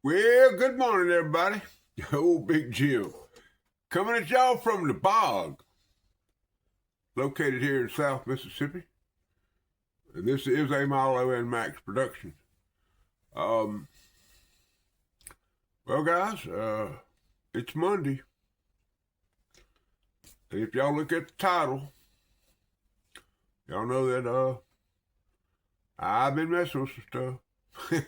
Well, good morning, everybody. Old Big Jim coming at y'all from the bog, located here in South Mississippi. And this is a Milo and Max production. Um, well, guys, it's Monday, and if y'all look at the title, y'all know that I've been messing with some stuff.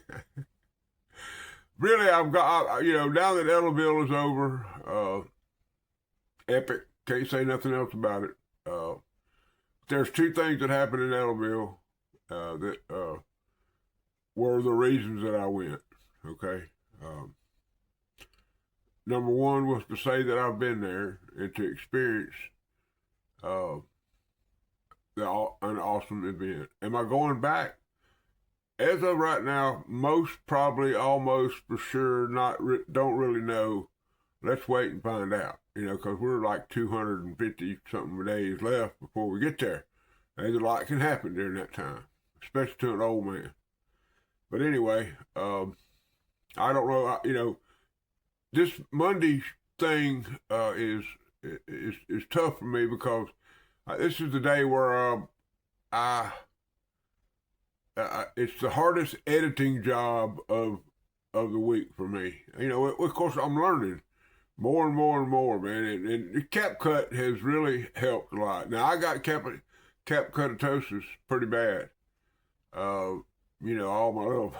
Really, I've got now that Ellaville is over, epic. Can't say nothing else about it. There's two things that happened in Ellaville that were the reasons that I went. Okay. Number one was to say that I've been there and to experience uh, an awesome event. Am I going back? As of right now, most probably, almost for sure, don't really know. Let's wait and find out. Because we're like 250 something days left before we get there. And a lot can happen during that time, especially to an old man. But anyway, I don't know. This Monday thing is tough for me because this is the day where it's the hardest editing job of the week for me. Of course, I'm learning more and more and more, man. And CapCut has really helped a lot. Now, I got capcutatosis pretty bad. All my little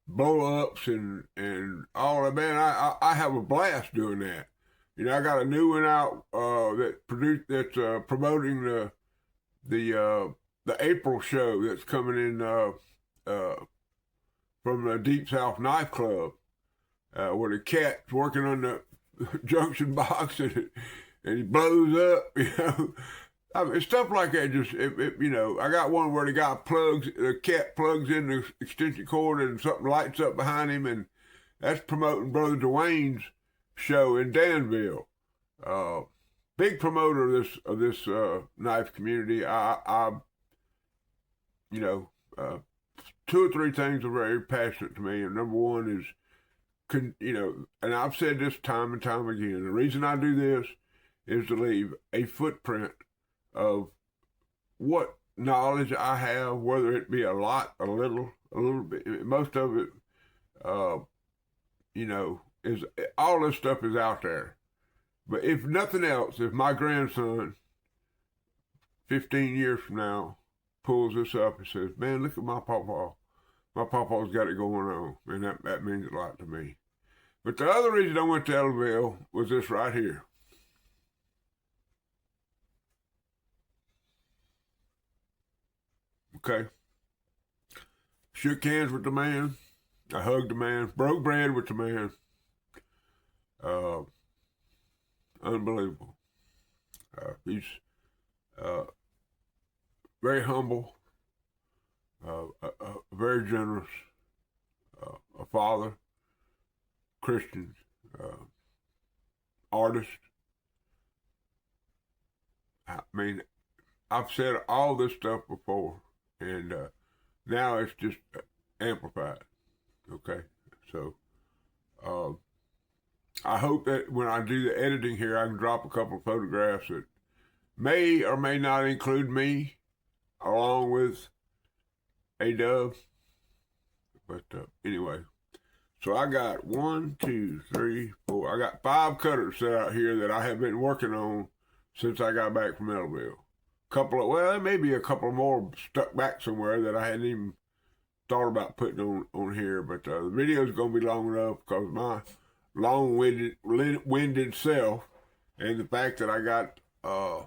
blow ups and all that, man. I have a blast doing that. I got a new one out that's promoting the April show that's coming in from the Deep South Knife Club, where the cat's working on the junction box and he blows up. I mean, stuff like that. I got one where the cat plugs in the extension cord and something lights up behind him, and that's promoting Brother Dwayne's show in Danville. Big promoter of this knife community. Two or three things are very passionate to me, and number one is, and I've said this time and time again, the reason I do this is to leave a footprint of what knowledge I have, whether it be a lot, a little bit. Most of it, is all this stuff is out there. But if nothing else, if my grandson, 15 years from now, pulls this up and says, "Man, look at my pawpaw. My pawpaw's got it going on," and that means a lot to me. But the other reason I went to Ellaville was this right here. Okay. Shook hands with the man. I hugged the man. Broke bread with the man. Unbelievable. He's very humble, very generous, a father, Christian, artist. I mean, I've said all this stuff before, and now it's just amplified. Okay, so I hope that when I do the editing here, I can drop a couple of photographs that may or may not include me along with a dove. But anyway, so I got 1, 2, 3, 4. I got 5 cutters set out here that I have been working on since I got back from Ellaville. There may be a couple more stuck back somewhere that I hadn't even thought about putting on here. But the video is going to be long enough because my long-winded self and the fact that I got, I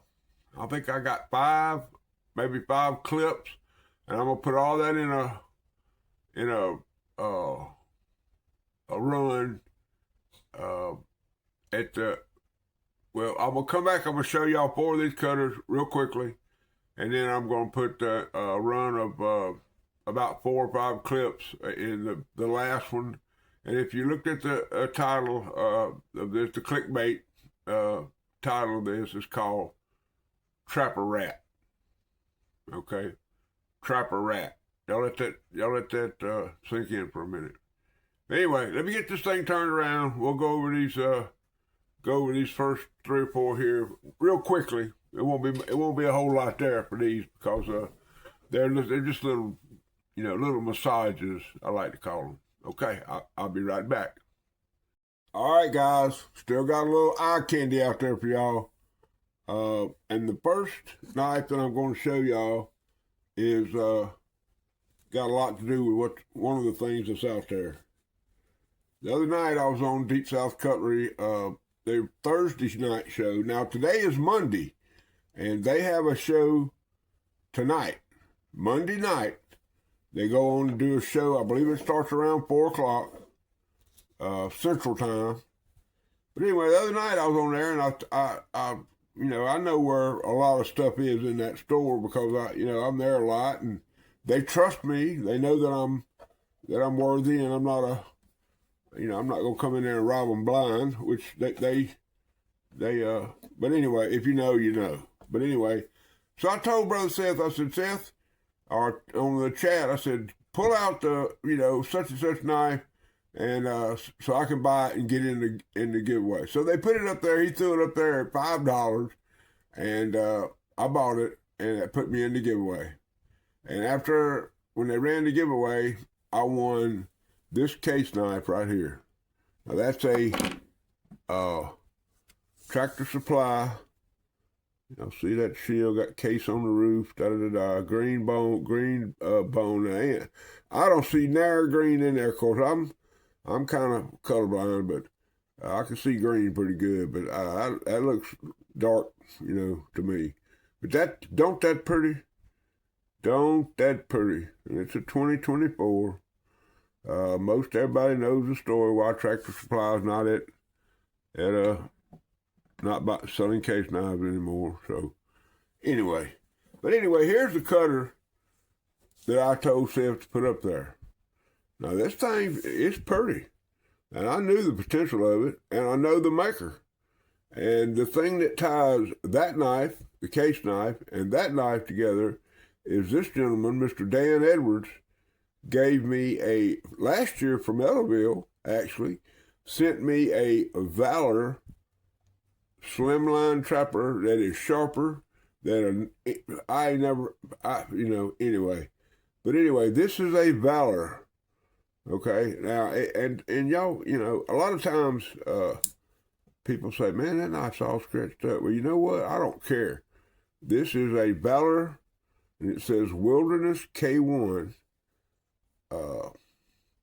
think I got 5 clips, and I'm gonna put all that in a run I'm gonna come back. I'm gonna show y'all 4 of these cutters real quickly, and then I'm gonna put a run of about 4 or 5 clips in the last one. And if you looked at the title of this, the clickbait title of this is called Trapper'Rat. Okay, Trapper'Rat. y'all let that sink in for a minute. Anyway, let me get this thing turned around. We'll go over these first 3 or 4 here real quickly. It won't be a whole lot there for these because they're just little little massages, I like to call them. Okay, I'll be right back. All right, guys, still got a little eye candy out there for y'all. And the first knife that I'm going to show y'all is got a lot to do with one of the things that's out there. The other night I was on Deep South Cutlery, their Thursday night show. Now today is Monday, and they have a show tonight, Monday night. They go on to do a show. I believe it starts around 4 o'clock Central Time. But anyway, the other night I was on there, and I know where a lot of stuff is in that store because I'm there a lot, and they trust me. They know that I'm worthy, and I'm not I'm not gonna come in there and rob them blind, which they but anyway, if you know, you know. But anyway, so I told Brother Seth, I said, Seth, or on the chat, I said, pull out the, such and such knife, and so I can buy it and get in the giveaway. So they put it up there. He threw it up there at $5, and I bought it, and it put me in the giveaway. And when they ran the giveaway, I won this case knife right here. Now that's a Tractor Supply. See that shield, got case on the roof, green bone. I don't see nary green in there. Of course, I'm kind of colorblind, but I can see green pretty good. But that looks dark, to me. But don't that pretty? And it's a 2024. Most everybody knows the story why Tractor Supply is not selling case knives anymore. So anyway, here's the cutter that I told Seth to put up there. Now this thing is pretty, and I knew the potential of it, and I know the maker. And the thing that ties that knife, the case knife, and that knife together is this gentleman, Mr. Dan Edwards, gave me last year from Ellerville, actually, sent me a Valor slimline trapper that is sharper than anyway. But anyway, this is a Valor. Okay, now, and y'all, a lot of times people say, man, that knife's all scratched up. Well, you know what? I don't care. This is a Valor, and it says Wilderness K1.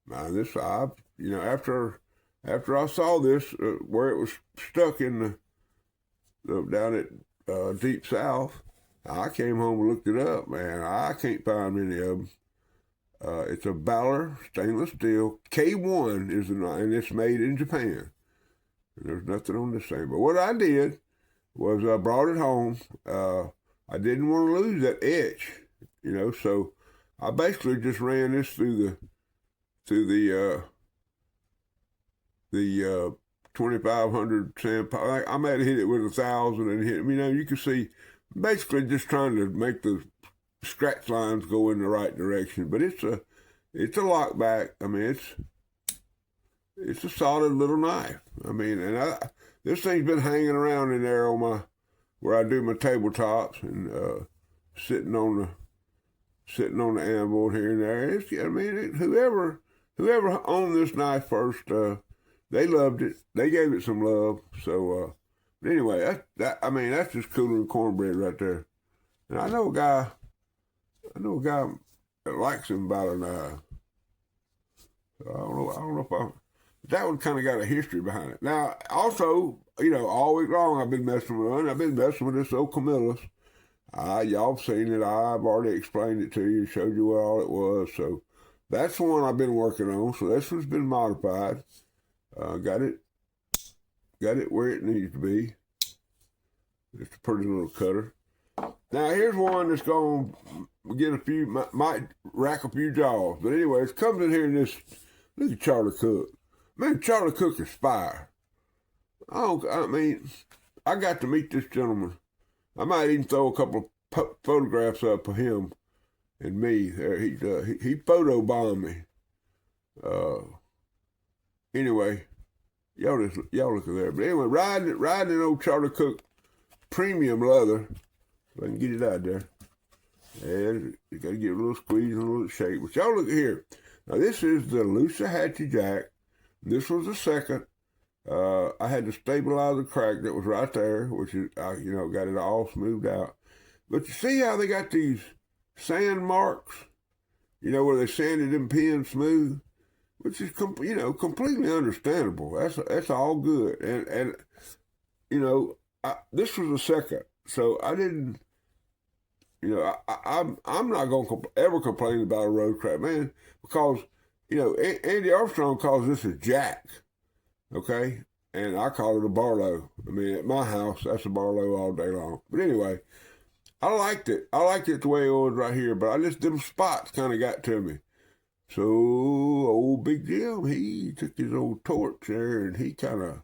Now this, after I saw this, where it was stuck in down at Deep South, I came home and looked it up, man. I can't find any of them. It's a Valor stainless steel. K1 is the knife, and it's made in Japan. And there's nothing on this thing. But what I did was I brought it home. I didn't want to lose that etch, so I basically just ran this through the 2500 sandpaper. I might have hit it with 1,000 and hit. You can see, basically just trying to make the scratch lines go in the right direction. But it's a lockback. It's a solid little knife. This thing's been hanging around in there where I do my tabletops and sitting on the anvil here and there. Whoever owned this knife first, they loved it. They gave it some love. So anyway, that's just cooler than cornbread right there. And I know a guy that likes him about a knife. So I don't know if that one kind of got a history behind it. Now, also, all week long I've been messing with one. I've been messing with this old Camillus. Y'all have seen it. I've already explained it to you, showed you what all it was. So that's the one I've been working on. So this one's been modified. Got it where it needs to be. It's a pretty little cutter. Now here's one that's going to get might rack a few jaws. But anyway, it comes in here in this. Look at Charlie Cook. Man, Charlie Cook is fire. I got to meet this gentleman. I might even throw a couple of photographs up of him and me. He photobombed me. Anyway, y'all look at there. But anyway, riding in old Charlie Cook premium leather. If I can get it out there. And you got to give it a little squeeze and a little shake. But y'all look here. Now this is the Loosahachie Jack. This was the second. I had to stabilize the crack that was right there, which is, got it all smoothed out. But you see how they got these sand marks, where they sanded them pins smooth, which is, completely understandable. That's all good. And this was the second. So I didn't, I'm not going to ever complain about a road crack, man, because, Andy Armstrong calls this a jack. Okay, and I call it a Barlow. I mean, at my house, that's a Barlow all day long. But anyway, I liked it. I liked it the way it was right here, but them spots kind of got to me. So old Big Jim, he took his old torch there and he kind of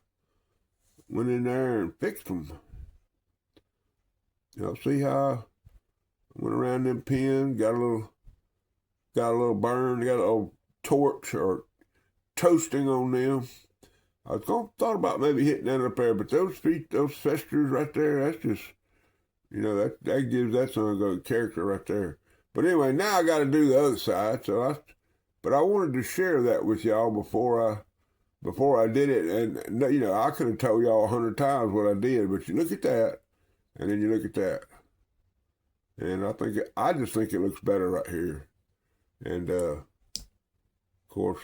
went in there and fixed them. See how I went around them pins, got a little burn, got a little torch or toasting on them. I was thought about maybe hitting that up there, but those festers right there, that's just, that gives that son a good character right there. But anyway, now I got to do the other side. But I wanted to share that with y'all before I did it. And I could have told y'all 100 times what I did, but you look at that, and then you look at that, and I just think it looks better right here. And of course,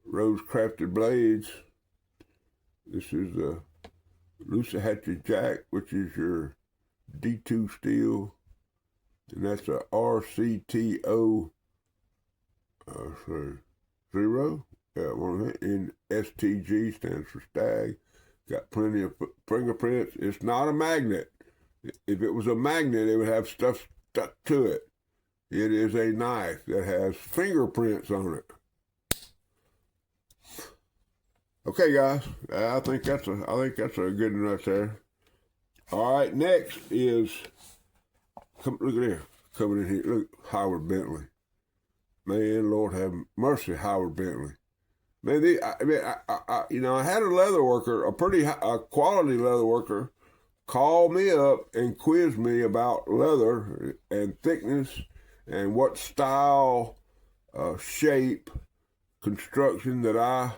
Rose Crafted Blades. This is the Loosahachie Jack, which is your D2 steel, and that's a RCTO 0. Yeah, and STG stands for stag. Got plenty of fingerprints. It's not a magnet. If it was a magnet, it would have stuff stuck to it. It is a knife that has fingerprints on it. Okay, guys, I think that's a good one right there. All right, next is look at there, coming in here. Look, Howard Bentley. Man, Lord have mercy, Howard Bentley. Man, I had a leather worker, a quality leather worker, call me up and quiz me about leather and thickness and what style, shape, construction that I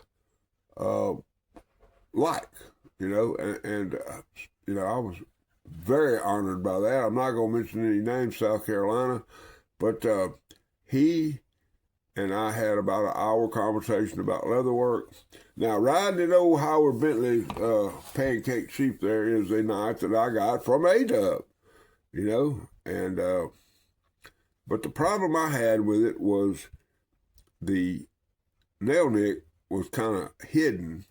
like, and I was very honored by that. I'm not going to mention any names, South Carolina, but he and I had about an hour conversation about leather work. Now, riding in old Howard Bentley's pancake sheep there is a knife that I got from A-Dub, and but the problem I had with it was the nail nick was kind of hidden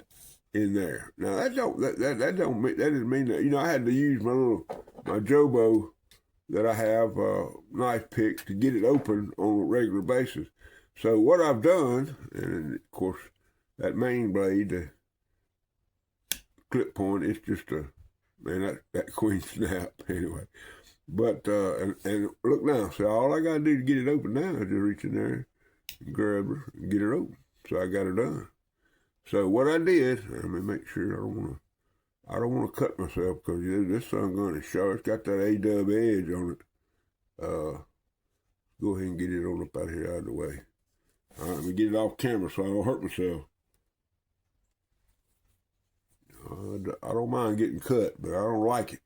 in there. Now that didn't mean that I had to use my Jobo that I have knife picks to get it open on a regular basis. So what I've done, and of course that main blade, the clip point, it's just that queen snap anyway. But and look now, so all I gotta do to get it open now is just reach in there and grab her and get it open. So I got it done. So what I did, let me make sure I don't want to cut myself because this sun gun is sharp. It's got that A-Dub edge on it. Go ahead and get it on up out here out of the way. All right, let me get it off camera so I don't hurt myself. I don't mind getting cut, but I don't like it.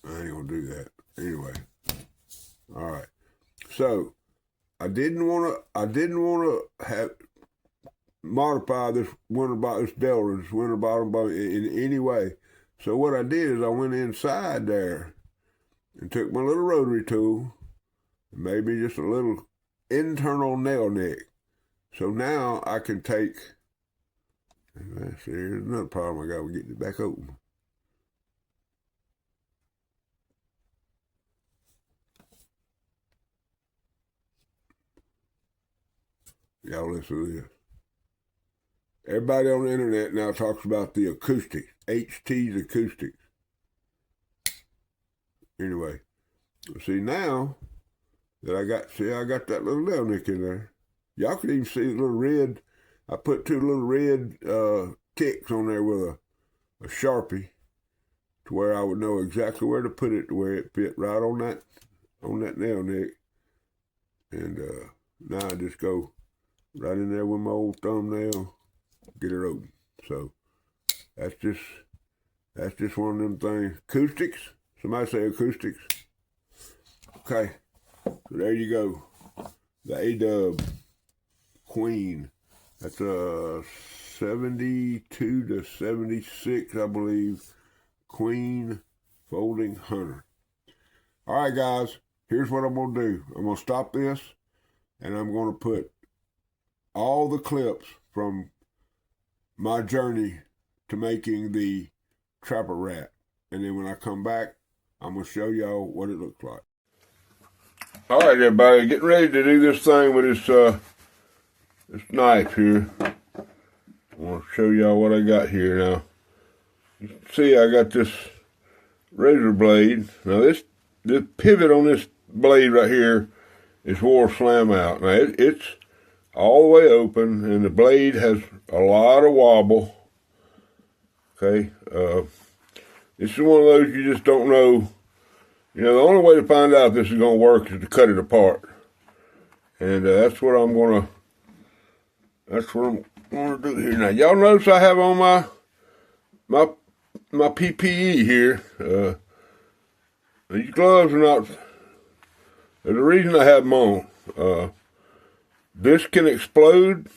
I ain't gonna do that anyway. All right. So I didn't want to have modify this winter bottom boat in any way. So what I did is I went inside there and took my little rotary tool and made me just a little internal nail nick. So now I can take. See, here's another problem I got with getting it back open. Y'all listen to this. Everybody on the internet now talks about the acoustics, HT's acoustics. Anyway, see now that I got that little nail nick in there. Y'all can even see the little red. I put two little red ticks on there with a Sharpie to where I would know exactly where to put it to where it fit right on that nail nick. And now I just go right in there with my old thumbnail, get it open. So that's just one of them things. Acoustics. Somebody say acoustics. Okay. So there you go. The A-Dub Queen. That's a 72 to 76, I believe. Queen Folding Hunter. All right, guys. Here's what I'm going to do. I'm going to stop this, and I'm going to put all the clips from my journey to making the Trapper'Rat. And then when I come back, I'm going to show y'all what it looks like. All right, everybody, getting ready to do this thing with this knife here. I want to show y'all what I got here now. You can see I got this razor blade. Now this pivot on this blade right here is wore slam out. Now it's all the way open, and the blade has a lot of wobble. Okay, this is one of those you just don't know. You know, the only way to find out if this is going to work is to cut it apart. And that's what I'm going to do here. Now, y'all notice I have on my PPE here. These gloves are not, there's a reason I have them on. This can explode,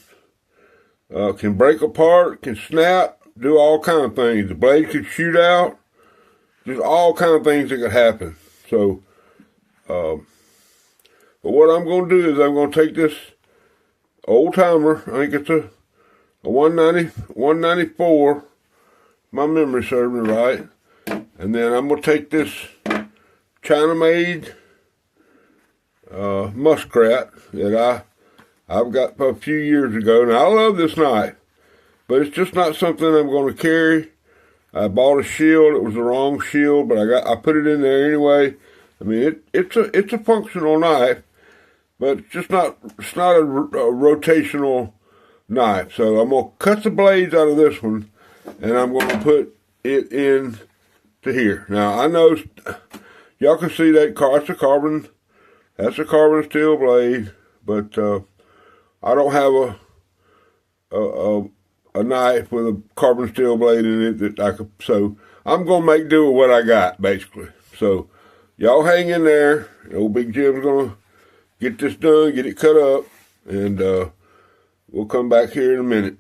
can break apart, can snap, do all kind of things. The blade could shoot out. Just all kind of things that could happen. So, but what I'm going to do is I'm going to take this old timer. I think it's a 194. My memory serves me right. And then I'm going to take this China-made muskrat that I've got a few years ago. Now, I love this knife, but it's just not something I'm going to carry. I bought a shield. It was the wrong shield, but I put it in there anyway. I mean, it's a functional knife, but it's not a rotational knife. So I'm gonna cut the blades out of this one, and I'm gonna put it in to here. Now I know y'all can see that that's a carbon steel blade, but I don't have a knife with a carbon steel blade in it that I could, so I'm going to make do with what I got, basically. So, y'all hang in there. Old Big Jim's going to get this done, get it cut up, and we'll come back here in a minute.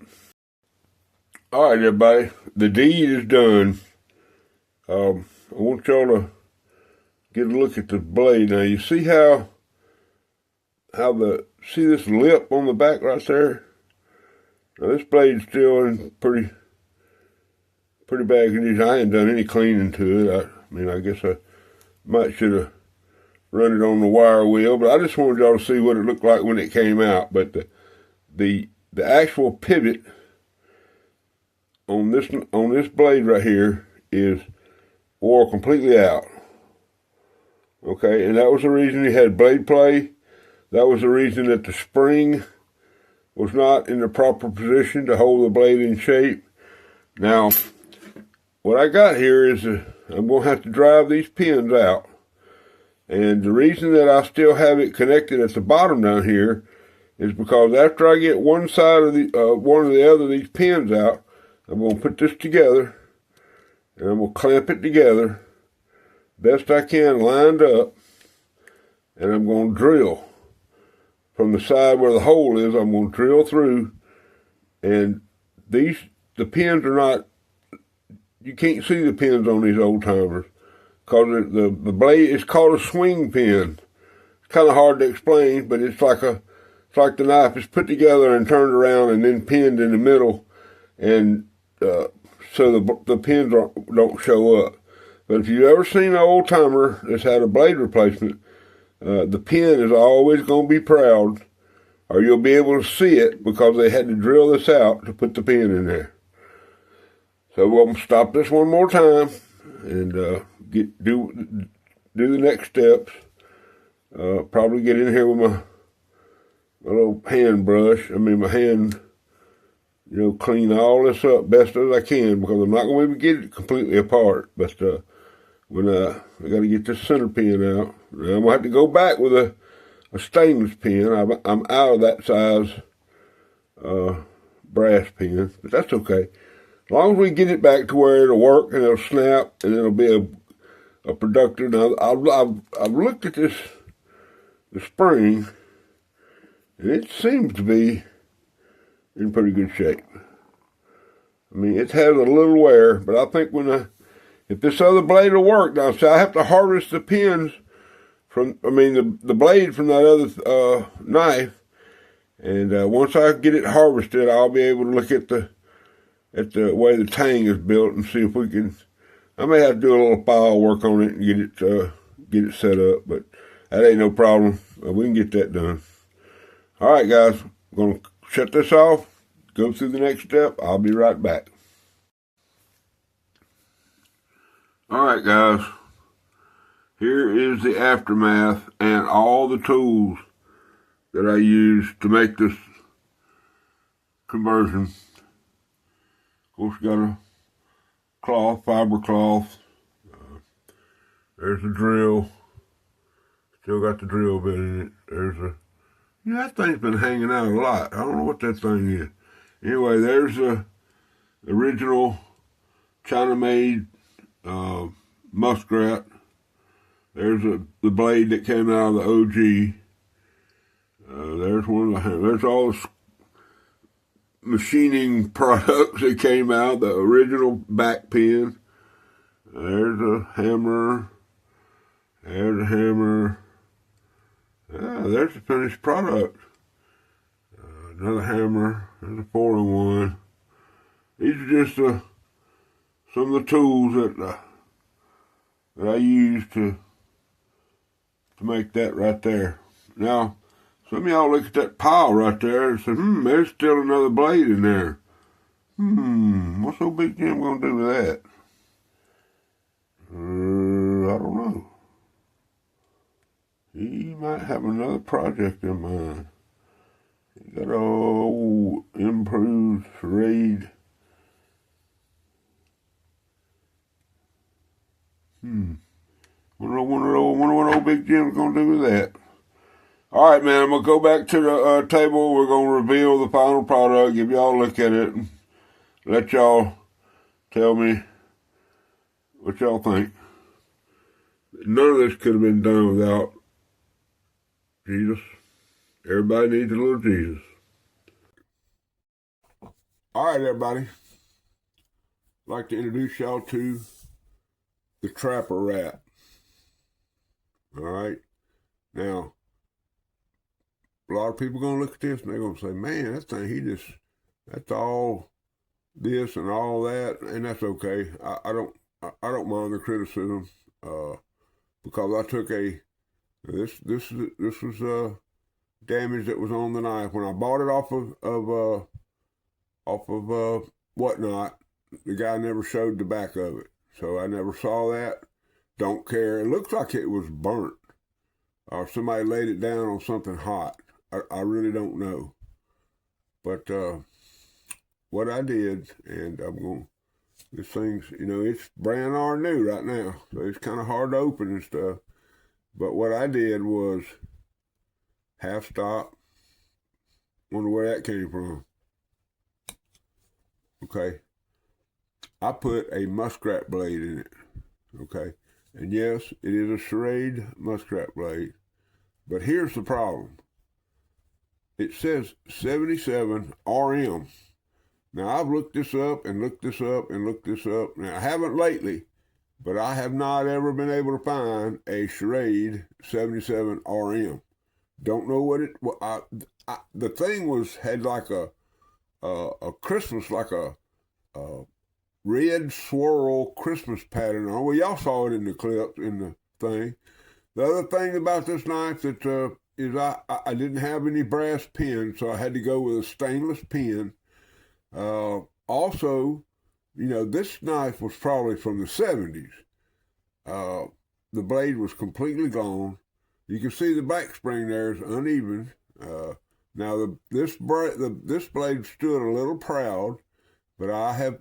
All right, everybody. The deed is done. I want y'all to get a look at the blade. Now, you see how see this lip on the back right there? Now this blade's still in pretty bad condition. I ain't done any cleaning to it. I mean, I guess I should have run it on the wire wheel, but I just wanted y'all to see what it looked like when it came out. But the actual pivot on this blade right here is wore completely out. Okay, and that was the reason you had blade play. That was the reason that the spring was not in the proper position to hold the blade in shape. Now, what I got here is I'm going to have to drive these pins out. And the reason that I still have it connected at the bottom down here is because after I get one side of one or the other of these pins out, I'm going to put this together, and I'm going to clamp it together best I can, lined up, and I'm going to drill. From the side where the hole is, I'm going to drill through, and the pins are not, you can't see the pins on these old timers, because the blade is called a swing pin. It's kind of hard to explain, but it's like the knife is put together and turned around and then pinned in the middle, and so the pins don't show up. But if you've ever seen an old timer that's had a blade replacement, the pin is always going to be proud, or you'll be able to see it because they had to drill this out to put the pin in there. So we'll stop this one more time and do the next steps. Probably get in here with my little hand brush. My hand, clean all this up best as I can, because I'm not going to be able to get it completely apart. But when I got to get this center pin out. Now I'm going to have to go back with a stainless pin. I'm out of that size brass pin, but that's okay. As long as we get it back to where it'll work and it'll snap and it'll be a productive. Now I've looked at the spring, and it seems to be in pretty good shape. It has a little wear, but I think if this other blade will work, now see, I have to harvest the pins from, the blade from that other knife, and once I get it harvested, I'll be able to look at the way the tang is built and see if we can. I may have to do a little file work on it and get it set up, but that ain't no problem. We can get that done. All right, guys, I'm gonna shut this off, go through the next step. I'll be right back. All right, guys, here is the aftermath and all the tools that I used to make this conversion. Of course, got a cloth, fiber cloth. There's the drill. Still got the drill bit in it. There's that thing's been hanging out a lot. I don't know what that thing is. Anyway, there's the original China-made muskrat. There's the blade that came out of the OG. There's one of there's all the machining products that came out, the original back pin. There's a hammer. There's a hammer. There's the finished product. Another hammer. There's a 4-in-1. These are just some of the tools that I used to make that right there. Now, some of y'all look at that pile right there and say, there's still another blade in there. What's old Big Jim gonna do with that? I don't know. He might have another project in mind. He got old improved raid. Wonder what old Big Jim's gonna do with that. All right, man, I'm going to go back to the table. We're going to reveal the final product, give y'all a look at it, and let y'all tell me what y'all think. None of this could have been done without Jesus. Everybody needs a little Jesus. All right, everybody. I'd like to introduce y'all to the Trapper'Rat. All right. Now, a lot of people are going to look at this and they're going to say, man, that thing, that's all this and all that, and that's okay. I don't mind the criticism, because I took this was damage that was on the knife. When I bought it off of Whatnot, the guy never showed the back of it, so I never saw that. Don't care. It looks like it was burnt, or somebody laid it down on something hot. I really don't know. But what I did, and this thing's, it's brand new right now, so it's kind of hard to open and stuff. But what I did was half stop. Wonder where that came from. Okay. I put a muskrat blade in it. Okay. And yes, it is a serrated muskrat blade. But here's the problem. It says 77 RM. Now, I've looked this up and looked this up and looked this up. Now, I haven't lately, but I have not ever been able to find a serrated 77 RM. Don't know what it. The thing had like a Christmas, like a red swirl Christmas pattern on. Well, y'all saw it in the clip in the thing. The other thing about this knife that is I didn't have any brass pins, so I had to go with a stainless pin. Also, this knife was probably from the 70s. the blade was completely gone. You can see the back spring there is uneven. Now this blade stood a little proud, but I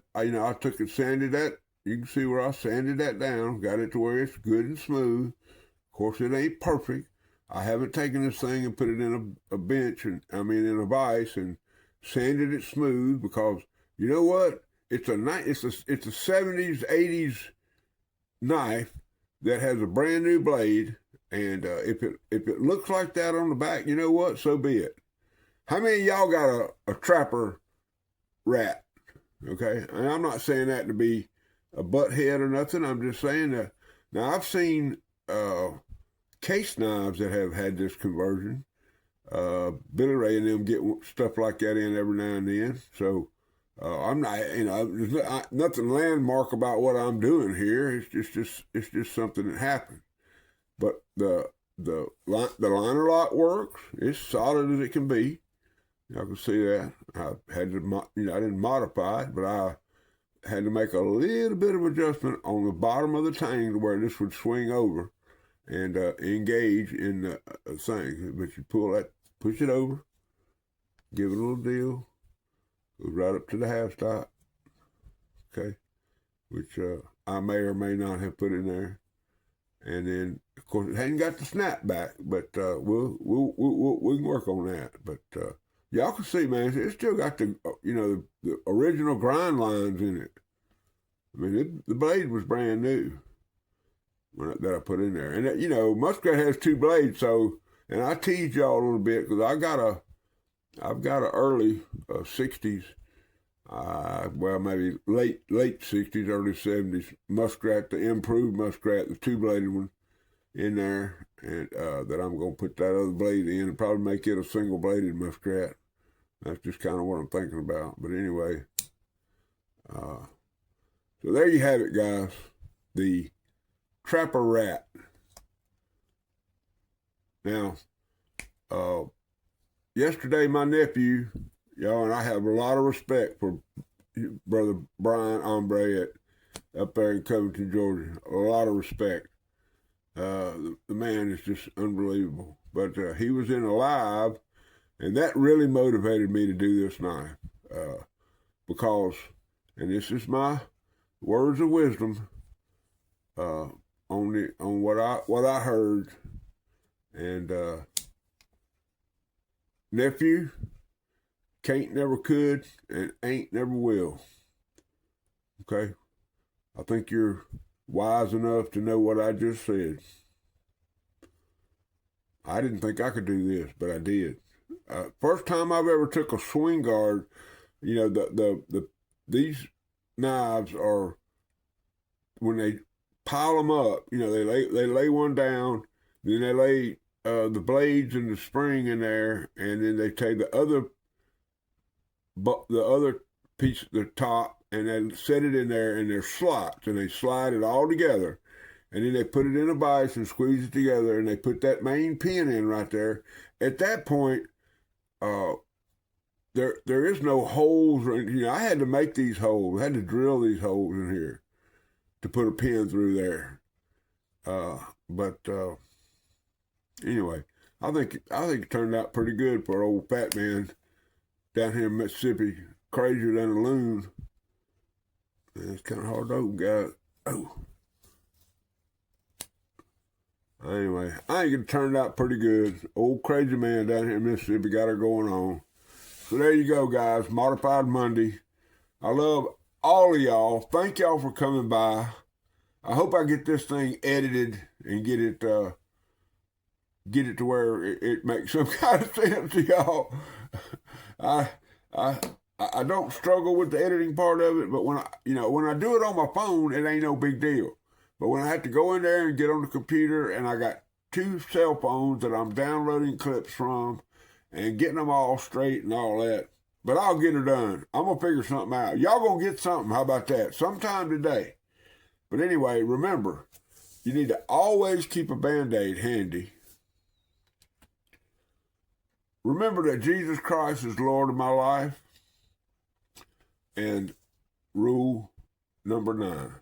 took it, sanded that. You can see where I sanded that down, got it to where it's good and smooth. Of course, it ain't perfect. I haven't taken this thing and put it in a bench, in a vise and sanded it smooth, because you know what? It's a 70s, 80s knife that has a brand new blade, and if it looks like that on the back, you know what? So be it. How many of y'all got a Trapper'Rat? Okay, and I'm not saying that to be a butthead or nothing. I'm just saying that. Now I've seen case knives that have had this conversion. Billy Ray and them get stuff like that in every now and then. So I'm not, there's nothing landmark about what I'm doing here. It's just something that happened. But the liner lock works. It's solid as it can be. Y'all can see that. I had to, I didn't modify it, but I had to make a little bit of adjustment on the bottom of the tang to where this would swing over and engage in the thing. But you push it over, give it a little deal, goes right up to the half stop, okay, which I may or may not have put in there. And then, of course, it hadn't got the snap back, but we can work on that. But y'all can see, man, it's still got the original grind lines in it. I mean, the blade was brand new that I put in there. And, Muskrat has two blades, so, and I teased y'all a little bit because I've got a early 60s, maybe late 60s, early 70s Muskrat, the improved Muskrat, the two-bladed one in there, and that I'm going to put that other blade in and probably make it a single-bladed Muskrat. That's just kind of what I'm thinking about. But anyway, so there you have it, guys. The Trapper'Rat. Now, yesterday my nephew, y'all, and I have a lot of respect for Brother Brian Ombre up there in Covington, Georgia. A lot of respect. The man is just unbelievable. But he was in a live, and that really motivated me to do this knife. Because, and this is my words of wisdom on what I heard. And nephew, can't never could and ain't never will. Okay? I think you're wise enough to know what I just said. I didn't think I could do this, but I did. First time I've ever took a swing guard, these knives are, when they pile them up, they lay one down, then they lay the blades and the spring in there, and then they take the other piece, the top, and they set it in there, and there's slots, and they slide it all together, and then they put it in a vise and squeeze it together, and they put that main pin in right there. At that point, there is no holes, or I had to make these holes. I had to drill these holes in here to put a pin through there. But anyway, I think it turned out pretty good for an old fat man down here in Mississippi, crazier than a loon. And it's kind of hard to open, guys. Oh. Anyway, I think it turned out pretty good. Old crazy man down here in Mississippi got her going on. So there you go, guys. Modified Monday. I love all of y'all. Thank y'all for coming by. I hope I get this thing edited and get it to where it makes some kind of sense to y'all. I don't struggle with the editing part of it, but when I do it on my phone, it ain't no big deal. But when I have to go in there and get on the computer, and I got 2 cell phones that I'm downloading clips from and getting them all straight and all that, but I'll get it done. I'm going to figure something out. Y'all going to get something. How about that? Sometime today. But anyway, remember, you need to always keep a Band-Aid handy. Remember that Jesus Christ is Lord of my life. And rule number 9.